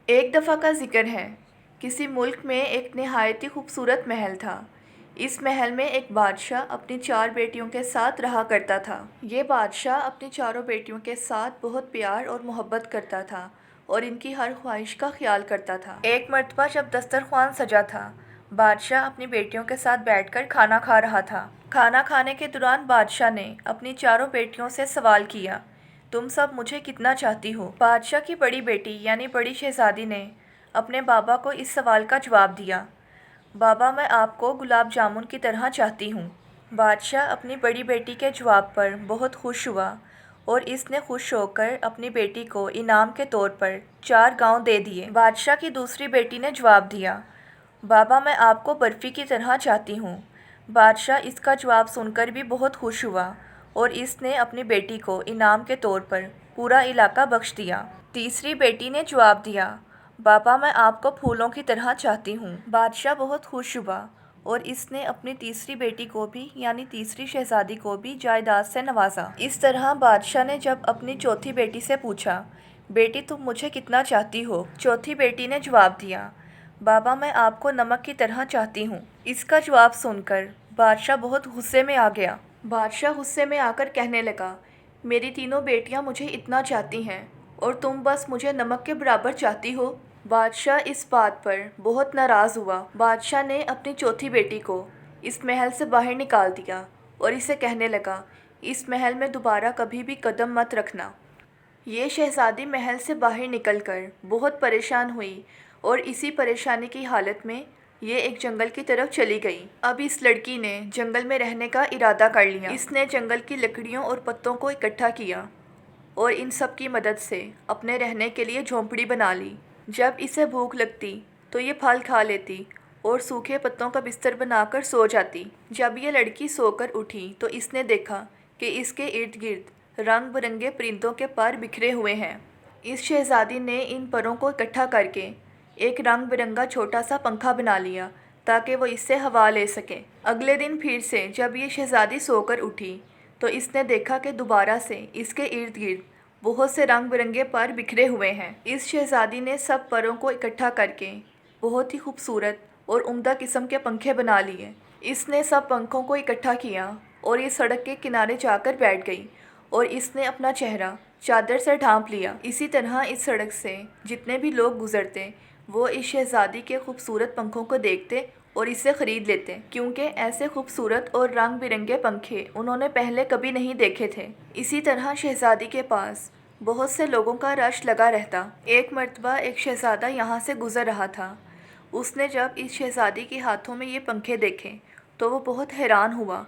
ایک دفعہ کا ذکر ہے، کسی ملک میں ایک نہایت ہی خوبصورت محل تھا۔ اس محل میں ایک بادشاہ اپنی 4 بیٹیوں کے ساتھ رہا کرتا تھا۔ یہ بادشاہ اپنی چاروں بیٹیوں کے ساتھ بہت پیار اور محبت کرتا تھا اور ان کی ہر خواہش کا خیال کرتا تھا۔ ایک مرتبہ جب دسترخوان سجا تھا، بادشاہ اپنی بیٹیوں کے ساتھ بیٹھ کر کھانا کھا رہا تھا۔ کھانا کھانے کے دوران بادشاہ نے اپنی چاروں بیٹیوں سے سوال کیا، تم سب مجھے کتنا چاہتی ہو؟ بادشاہ کی بڑی بیٹی یعنی بڑی شہزادی نے اپنے بابا کو اس سوال کا جواب دیا، بابا میں آپ کو گلاب جامن کی طرح چاہتی ہوں۔ بادشاہ اپنی بڑی بیٹی کے جواب پر بہت خوش ہوا اور اس نے خوش ہو کر اپنی بیٹی کو انعام کے طور پر 4 گاؤں دے دیے۔ بادشاہ کی دوسری بیٹی نے جواب دیا، بابا میں آپ کو برفی کی طرح چاہتی ہوں۔ بادشاہ اس کا جواب سن کر بھی بہت خوش ہوا اور اس نے اپنی بیٹی کو انعام کے طور پر پورا علاقہ بخش دیا۔ تیسری بیٹی نے جواب دیا، بابا میں آپ کو پھولوں کی طرح چاہتی ہوں۔ بادشاہ بہت خوش ہوا اور اس نے اپنی تیسری بیٹی کو بھی یعنی تیسری شہزادی کو بھی جائیداد سے نوازا۔ اس طرح بادشاہ نے جب اپنی چوتھی بیٹی سے پوچھا، بیٹی تم مجھے کتنا چاہتی ہو؟ چوتھی بیٹی نے جواب دیا، بابا میں آپ کو نمک کی طرح چاہتی ہوں۔ اس کا جواب سن کر بادشاہ بہت غصے میں آ گیا۔ بادشاہ غصے میں آ کر کہنے لگا، میری تینوں بیٹیاں مجھے اتنا چاہتی ہیں اور تم بس مجھے نمک کے برابر چاہتی ہو۔ بادشاہ اس بات پر بہت ناراض ہوا۔ بادشاہ نے اپنی چوتھی بیٹی کو اس محل سے باہر نکال دیا اور اسے کہنے لگا، اس محل میں دوبارہ کبھی بھی قدم مت رکھنا۔ یہ شہزادی محل سے باہر نکل کر بہت پریشان ہوئی اور اسی پریشانی کی حالت میں یہ ایک جنگل کی طرف چلی گئی۔ اب اس لڑکی نے جنگل میں رہنے کا ارادہ کر لیا۔ اس نے جنگل کی لکڑیوں اور پتوں کو اکٹھا کیا اور ان سب کی مدد سے اپنے رہنے کے لیے جھونپڑی بنا لی۔ جب اسے بھوک لگتی تو یہ پھل کھا لیتی اور سوکھے پتوں کا بستر بنا کر سو جاتی۔ جب یہ لڑکی سو کر اٹھی تو اس نے دیکھا کہ اس کے ارد گرد رنگ برنگے پرندوں کے پر بکھرے ہوئے ہیں۔ اس شہزادی نے ان پروں کو اکٹھا کر کے ایک رنگ برنگا چھوٹا سا پنکھا بنا لیا تاکہ وہ اس سے ہوا لے سکے۔ اگلے دن پھر سے جب یہ شہزادی سو کر اٹھی تو اس نے دیکھا کہ دوبارہ سے اس کے ارد گرد بہت سے رنگ برنگے پر بکھرے ہوئے ہیں۔ اس شہزادی نے سب پروں کو اکٹھا کر کے بہت ہی خوبصورت اور عمدہ قسم کے پنکھے بنا لیے۔ اس نے سب پنکھوں کو اکٹھا کیا اور یہ سڑک کے کنارے جا کر بیٹھ گئی اور اس نے اپنا چہرہ چادر سے ڈھانپ لیا۔ اسی طرح اس سڑک سے جتنے بھی لوگ گزرتے وہ اس شہزادی کے خوبصورت پنکھوں کو دیکھتے اور اسے خرید لیتے، کیونکہ ایسے خوبصورت اور رنگ برنگے پنکھے انہوں نے پہلے کبھی نہیں دیکھے تھے۔ اسی طرح شہزادی کے پاس بہت سے لوگوں کا رش لگا رہتا۔ ایک مرتبہ ایک شہزادہ یہاں سے گزر رہا تھا۔ اس نے جب اس شہزادی کے ہاتھوں میں یہ پنکھے دیکھے تو وہ بہت حیران ہوا،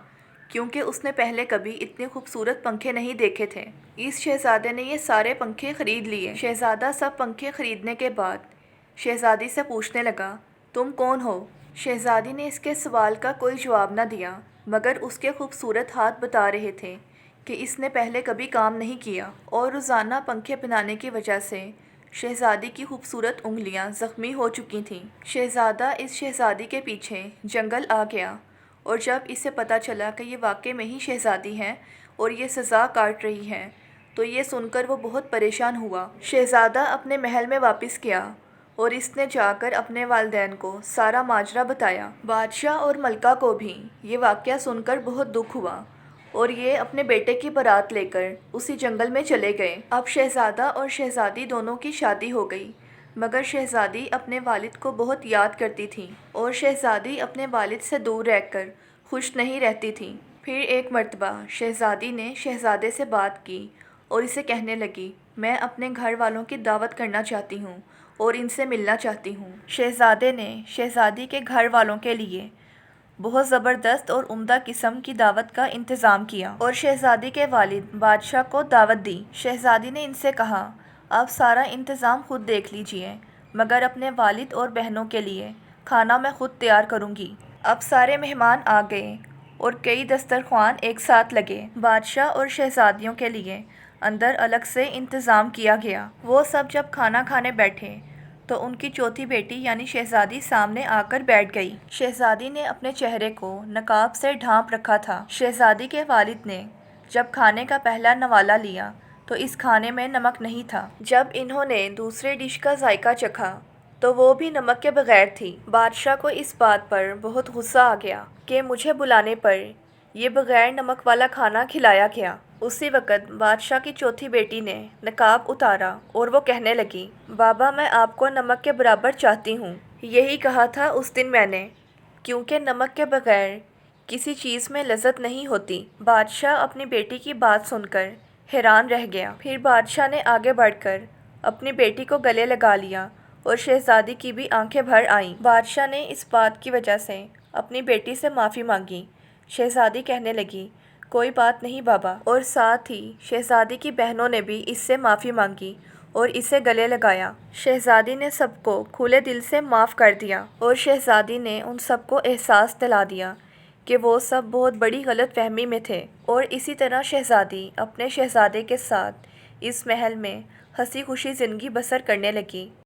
کیونکہ اس نے پہلے کبھی اتنے خوبصورت پنکھے نہیں دیکھے تھے۔ اس شہزادے نے یہ سارے پنکھے خرید لیے۔ شہزادہ سب پنکھے خریدنے کے بعد شہزادی سے پوچھنے لگا، تم کون ہو؟ شہزادی نے اس کے سوال کا کوئی جواب نہ دیا، مگر اس کے خوبصورت ہاتھ بتا رہے تھے کہ اس نے پہلے کبھی کام نہیں کیا اور روزانہ پنکھے بنانے کی وجہ سے شہزادی کی خوبصورت انگلیاں زخمی ہو چکی تھیں۔ شہزادہ اس شہزادی کے پیچھے جنگل آ گیا اور جب اسے پتہ چلا کہ یہ واقعے میں ہی شہزادی ہے اور یہ سزا کاٹ رہی ہے تو یہ سن کر وہ بہت پریشان ہوا۔ شہزادہ اپنے محل میں واپس گیا اور اس نے جا کر اپنے والدین کو سارا ماجرا بتایا۔ بادشاہ اور ملکہ کو بھی یہ واقعہ سن کر بہت دکھ ہوا اور یہ اپنے بیٹے کی بارات لے کر اسی جنگل میں چلے گئے۔ اب شہزادہ اور شہزادی دونوں کی شادی ہو گئی، مگر شہزادی اپنے والد کو بہت یاد کرتی تھی اور شہزادی اپنے والد سے دور رہ کر خوش نہیں رہتی تھی۔ پھر ایک مرتبہ شہزادی نے شہزادے سے بات کی اور اسے کہنے لگی، میں اپنے گھر والوں کی دعوت کرنا چاہتی ہوں اور ان سے ملنا چاہتی ہوں۔ شہزادے نے شہزادی کے گھر والوں کے لیے بہت زبردست اور عمدہ قسم کی دعوت کا انتظام کیا اور شہزادی کے والد بادشاہ کو دعوت دی۔ شہزادی نے ان سے کہا، اب سارا انتظام خود دیکھ لیجئے، مگر اپنے والد اور بہنوں کے لیے کھانا میں خود تیار کروں گی۔ اب سارے مہمان آ گئے اور کئی دسترخوان ایک ساتھ لگے۔ بادشاہ اور شہزادیوں کے لیے اندر الگ سے انتظام کیا گیا۔ وہ سب جب کھانا کھانے بیٹھے تو ان کی چوتھی بیٹی یعنی شہزادی سامنے آ کر بیٹھ گئی۔ شہزادی نے اپنے چہرے کو نقاب سے ڈھانپ رکھا تھا۔ شہزادی کے والد نے جب کھانے کا پہلا نوالہ لیا تو اس کھانے میں نمک نہیں تھا۔ جب انہوں نے دوسرے ڈش کا ذائقہ چکھا تو وہ بھی نمک کے بغیر تھی۔ بادشاہ کو اس بات پر بہت غصہ آ گیا کہ مجھے بلانے پر یہ بغیر نمک والا کھانا کھلایا گیا۔ اسی وقت بادشاہ کی چوتھی بیٹی نے نقاب اتارا اور وہ کہنے لگی، بابا میں آپ کو نمک کے برابر چاہتی ہوں۔ یہی کہا تھا اس دن میں نے، کیونکہ نمک کے بغیر کسی چیز میں لذت نہیں ہوتی۔ بادشاہ اپنی بیٹی کی بات سن کر حیران رہ گیا۔ پھر بادشاہ نے آگے بڑھ کر اپنی بیٹی کو گلے لگا لیا اور شہزادی کی بھی آنکھیں بھر آئیں۔ بادشاہ نے اس بات کی وجہ سے اپنی بیٹی سے معافی مانگی۔ شہزادی کہنے لگی، کوئی بات نہیں بابا، اور ساتھ ہی شہزادی کی بہنوں نے بھی اس سے معافی مانگی اور اسے گلے لگایا۔ شہزادی نے سب کو کھلے دل سے معاف کر دیا اور شہزادی نے ان سب کو احساس دلا دیا کہ وہ سب بہت بڑی غلط فہمی میں تھے، اور اسی طرح شہزادی اپنے شہزادے کے ساتھ اس محل میں ہنسی خوشی زندگی بسر کرنے لگی۔